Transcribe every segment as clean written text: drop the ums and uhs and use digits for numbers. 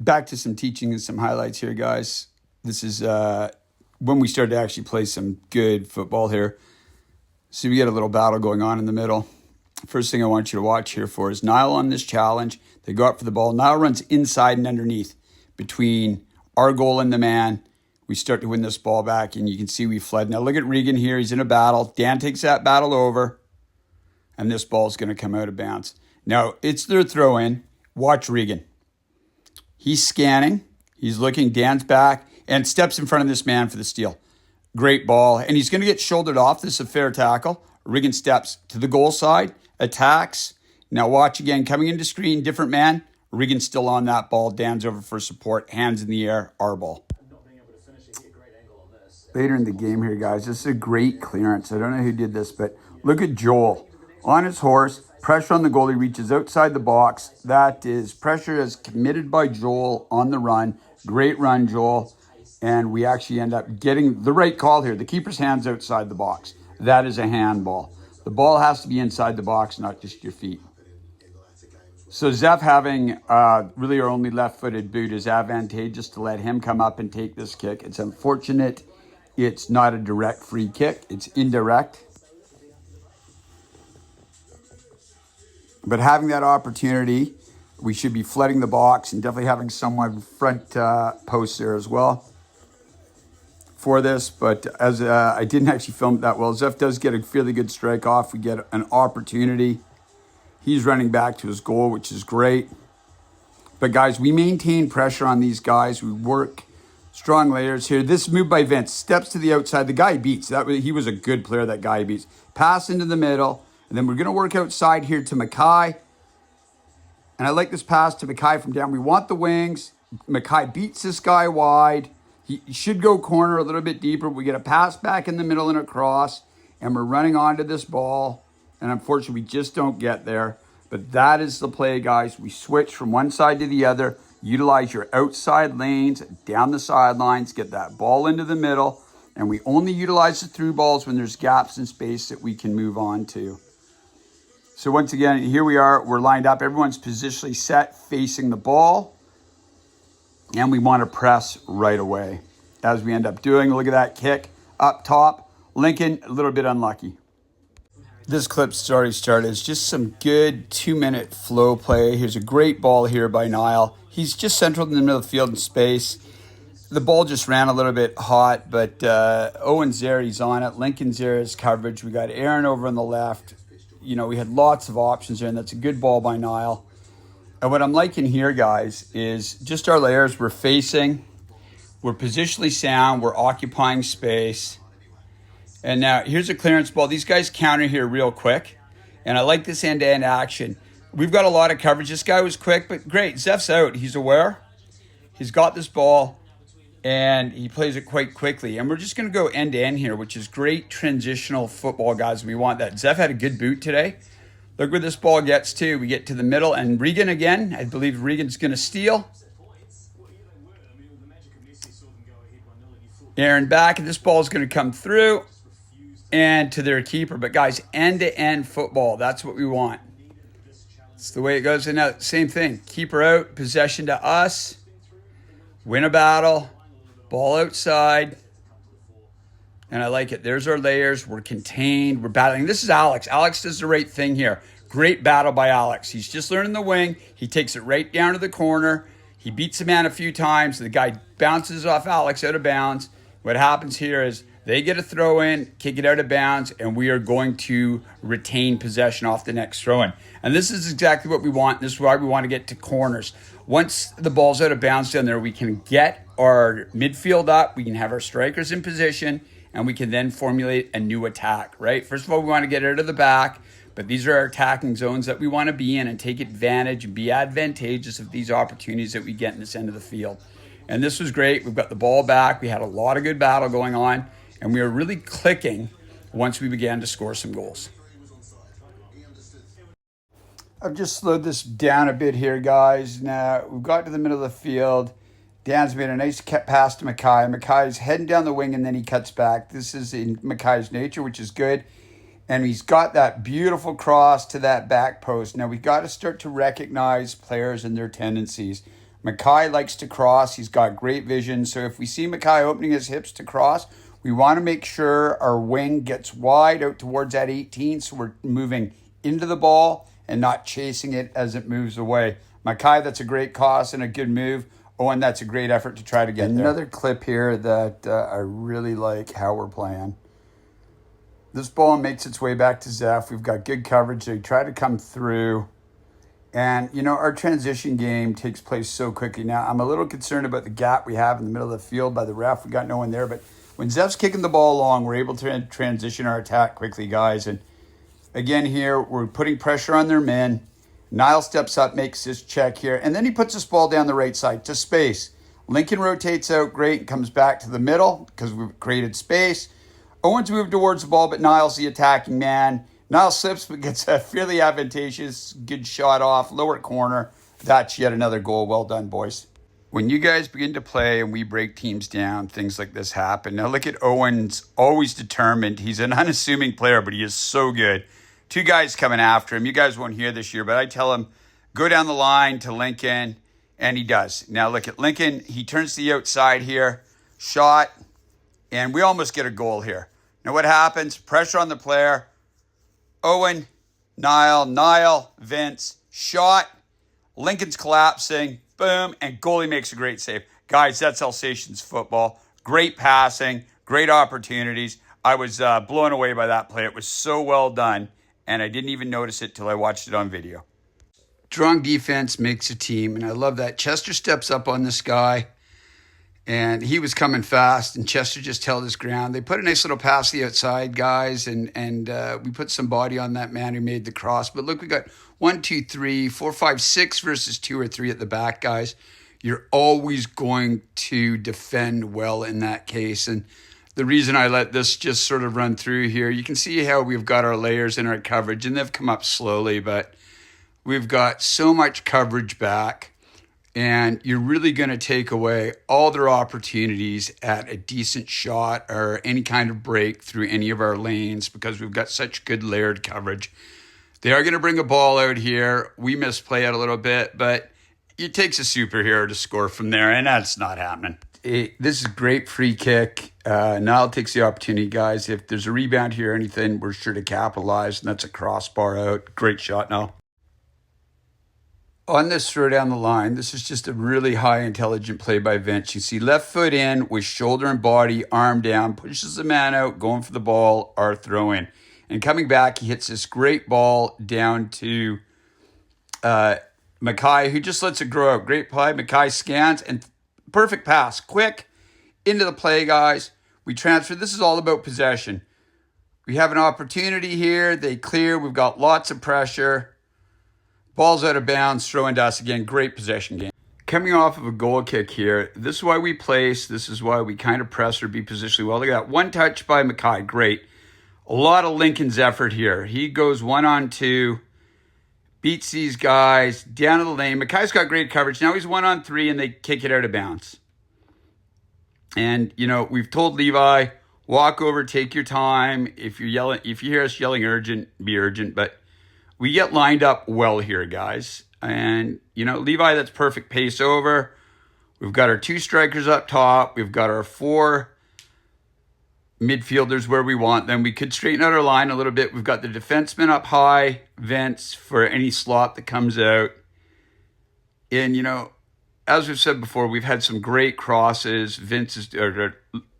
back to some teaching and some highlights here, guys. This is when we started to actually play some good football here. So we get a little battle going on in the middle. First thing I want you to watch here for is Niall on this challenge. They go up for the ball. Niall runs inside and underneath between our goal and the man. We start to win this ball back, and you can see we fled. Now look at Regan here. He's in a battle. Dan takes that battle over, and this ball is going to come out of bounds. Now it's their throw in. Watch Regan. He's scanning. He's looking. Dan's back and steps in front of this man for the steal. Great ball. And he's going to get shouldered off. This is a fair tackle. Regan steps to the goal side, attacks. Now watch again. Coming into screen, different man. Regan's still on that ball. Dan's over for support. Hands in the air. Our ball. Later in the game here, guys, this is a great clearance. I don't know who did this, but look at Joel on his horse. Pressure on the goalie, reaches outside the box. That is pressure as committed by Joel on the run. Great run, Joel. And we actually end up getting the right call here. The keeper's hand's outside the box. That is a handball. The ball has to be inside the box, not just your feet. So Zeph having really our only left-footed boot is advantageous to let him come up and take this kick. It's unfortunate it's not a direct free kick. It's indirect. But having that opportunity, we should be flooding the box and definitely having someone front post there as well for this. But as I didn't actually film it that well, Zeph does get a fairly good strike off. We get an opportunity. He's running back to his goal, which is great. But guys, we maintain pressure on these guys. We work strong layers here. This move by Vince, steps to the outside. The guy beats. He was a good player, that guy beats. Pass into the middle. And then we're going to work outside here to Mackay. And I like this pass to Mackay from down. We want the wings. Mackay beats this guy wide. He should go corner a little bit deeper. We get a pass back in the middle and across. And we're running onto this ball. And unfortunately, we just don't get there. But that is the play, guys. We switch from one side to the other. Utilize your outside lanes, down the sidelines, get that ball into the middle. And we only utilize the through balls when there's gaps in space that we can move on to. So once again, here we are. We're lined up. Everyone's positionally set, facing the ball. And we want to press right away. As we end up doing, look at that kick up top. Lincoln, a little bit unlucky. This clip's already started. It's just some good 2-minute flow play. Here's a great ball here by Niall. He's just central in the middle of the field in space. The ball just ran a little bit hot, but Owen's there. He's on it. Lincoln's there as coverage. We got Aaron over on the left. You know, we had lots of options there, and that's a good ball by Niall. And what I'm liking here, guys, is just our layers. We're facing. We're positionally sound. We're occupying space. And now here's a clearance ball. These guys counter here real quick. And I like this end-to-end action. We've got a lot of coverage. This guy was quick, but great. Zeph's out. He's aware. He's got this ball, and he plays it quite quickly. And we're just going to go end-to-end here, which is great transitional football, guys. We want that. Zeph had a good boot today. Look where this ball gets to. We get to the middle, and Regan again. I believe Regan's going to steal. Aaron back, and this ball is going to come through and to their keeper. But, guys, end-to-end football, that's what we want. It's the way it goes. And now, same thing. Keeper out, possession to us. Win a battle. Ball outside. And I like it. There's our layers. We're contained. We're battling. This is Alex. Alex does the right thing here. Great battle by Alex. He's just learning the wing. He takes it right down to the corner. He beats the man a few times. The guy bounces off Alex out of bounds. What happens here is they get a throw in, kick it out of bounds, and we are going to retain possession off the next throw in. And this is exactly what we want. This is why we want to get to corners. Once the ball's out of bounds down there, we can get our midfield up. We can have our strikers in position, and we can then formulate a new attack, right? First of all, we want to get out of the back, but these are our attacking zones that we want to be in and take advantage and be advantageous of these opportunities that we get in this end of the field. And this was great. We've got the ball back. We had a lot of good battle going on. And we were really clicking once we began to score some goals. I've just slowed this down a bit here, guys. Now, we've got to the middle of the field. Dan's made a nice pass to Mackay. Mackay's heading down the wing, and then he cuts back. This is in Mackay's nature, which is good. And he's got that beautiful cross to that back post. Now, we've got to start to recognize players and their tendencies. Mackay likes to cross. He's got great vision. So if we see Mackay opening his hips to cross, we want to make sure our wing gets wide out towards that 18, so we're moving into the ball and not chasing it as it moves away. Mackay, that's a great cross and a good move. Owen, that's a great effort to try to get there. Another clip here that I really like how we're playing. This ball makes its way back to Zeph. We've got good coverage. They try to come through. And, you know, our transition game takes place so quickly. Now, I'm a little concerned about the gap we have in the middle of the field by the ref. We got no one there. But when Zeph's kicking the ball along, we're able to transition our attack quickly, guys. And again here, we're putting pressure on their men. Niall steps up, makes his check here. And then he puts this ball down the right side to space. Lincoln rotates out great and comes back to the middle because we've created space. Owen's moved towards the ball, but Niall's the attacking man. Niall slips but gets a fairly advantageous, good shot off, lower corner. That's yet another goal. Well done, boys. When you guys begin to play and we break teams down, things like this happen. Now look at Owen's always determined. He's an unassuming player, but he is so good. Two guys coming after him. You guys won't hear this year, but I tell him, go down the line to Lincoln, and he does. Now look at Lincoln. He turns to the outside here, shot, and we almost get a goal here. Now what happens? Pressure on the player. Owen, Niall, Vince, shot. Lincoln's collapsing. Boom, and goalie makes a great save. Guys, that's Alsatians football. Great passing, great opportunities. I was blown away by that play. It was so well done, and I didn't even notice it till I watched it on video. Strong defense makes a team, and I love that. Chester steps up on this guy, and he was coming fast, and Chester just held his ground. They put a nice little pass to the outside, guys, and we put some body on that man who made the cross. But look, we got 1, 2, 3, 4, 5, 6 versus 2 or 3 at the back, guys. You're always going to defend well in that case. And the reason I let this just sort of run through here, you can see how we've got our layers in our coverage, and they've come up slowly, but we've got so much coverage back. And you're really going to take away all their opportunities at a decent shot or any kind of break through any of our lanes because we've got such good layered coverage. They are going to bring a ball out here. We misplay it a little bit, but it takes a superhero to score from there, and that's not happening. This is a great free kick. Niall takes the opportunity, guys. If there's a rebound here or anything, we're sure to capitalize, and that's a crossbar out. Great shot, Niall. On this throw down the line, this is just a really high intelligent play by Vince. You see left foot in with shoulder and body, arm down, pushes the man out, going for the ball, our throw in. And coming back, he hits this great ball down to Mackay, who just lets it grow out. Great play. Mackay scans and perfect pass. Quick into the play, guys. We transfer. This is all about possession. We have an opportunity here. They clear. We've got lots of pressure. Ball's out of bounds, throw into us again. Great possession game. Coming off of a goal kick here, this is why we place. This is why we kind of press or be positionally well. Look at that. One touch by Mackay. Great. A lot of Lincoln's effort here. He goes 1-on-2, beats these guys down to the lane. Mackay's got great coverage. Now he's 1-on-3, and they kick it out of bounds. And, you know, we've told Levi, walk over, take your time. If you hear us yelling urgent, be urgent. But we get lined up well here, guys. And, you know, Levi, that's perfect pace over. We've got our 2 strikers up top. We've got our 4 midfielders where we want them. We could straighten out our line a little bit. We've got the defenseman up high, Vince, for any slot that comes out. And, you know, as we've said before, we've had some great crosses. Vince is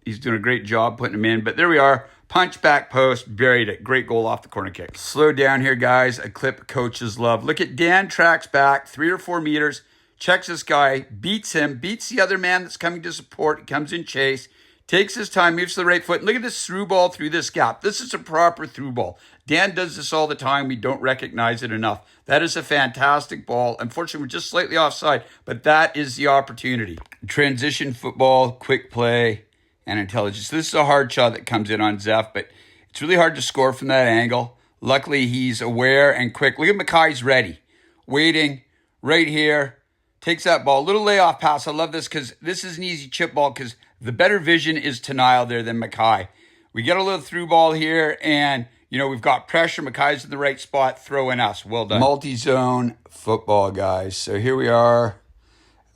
he's doing a great job putting them in. But there we are. Punch, back post, buried it. Great goal off the corner kick. Slow down here, guys. A clip coaches love. Look at Dan tracks back 3 or 4 meters, checks this guy, beats him, beats the other man that's coming to support, comes in chase, takes his time, moves to the right foot. And look at this through ball through this gap. This is a proper through ball. Dan does this all the time. We don't recognize it enough. That is a fantastic ball. Unfortunately, we're just slightly offside, but that is the opportunity. Transition football, quick play, and intelligence. This is a hard shot that comes in on Zeph, but it's really hard to score from that angle. Luckily, he's aware and quick. Look at Mackay's ready. Waiting right here. Takes that ball. Little layoff pass. I love this because this is an easy chip ball because the better vision is to Niall there than Mackay. We get a little through ball here, and, you know, we've got pressure. Mackay's in the right spot, throwing us. Well done. Multi-zone football, guys. So here we are.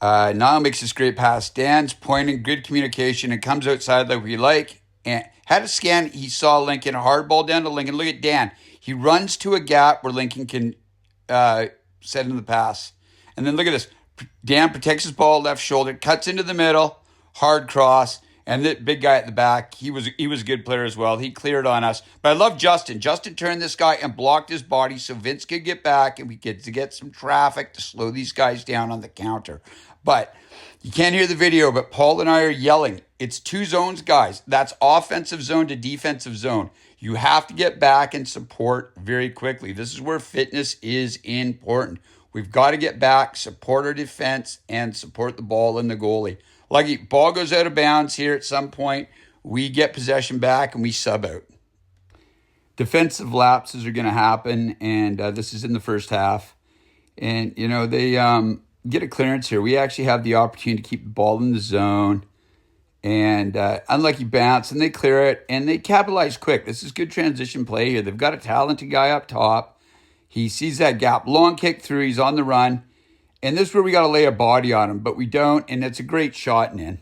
Niall makes this great pass. Dan's pointing, good communication, and comes outside like we like. And had a scan. He saw Lincoln, a hard ball down to Lincoln. Look at Dan. He runs to a gap where Lincoln can set in the pass. And then look at this. Dan protects his ball, left shoulder, cuts into the middle, hard cross. And the big guy at the back, he was a good player as well. He cleared on us. But I love Justin. Justin turned this guy and blocked his body so Vince could get back and we get to get some traffic to slow these guys down on the counter. But you can't hear the video, but Paul and I are yelling. It's two zones, guys. That's offensive zone to defensive zone. You have to get back and support very quickly. This is where fitness is important. We've got to get back, support our defense, and support the ball and the goalie. Lucky, ball goes out of bounds here at some point. We get possession back and we sub out. Defensive lapses are going to happen, and this is in the first half. And, you know, they get a clearance here. We actually have the opportunity to keep the ball in the zone. And unlucky bounce, and they clear it, and they capitalize quick. This is good transition play here. They've got a talented guy up top. He sees that gap. Long kick through. He's on the run. And this is where we got to lay a body on him, but we don't, and it's a great shot and in.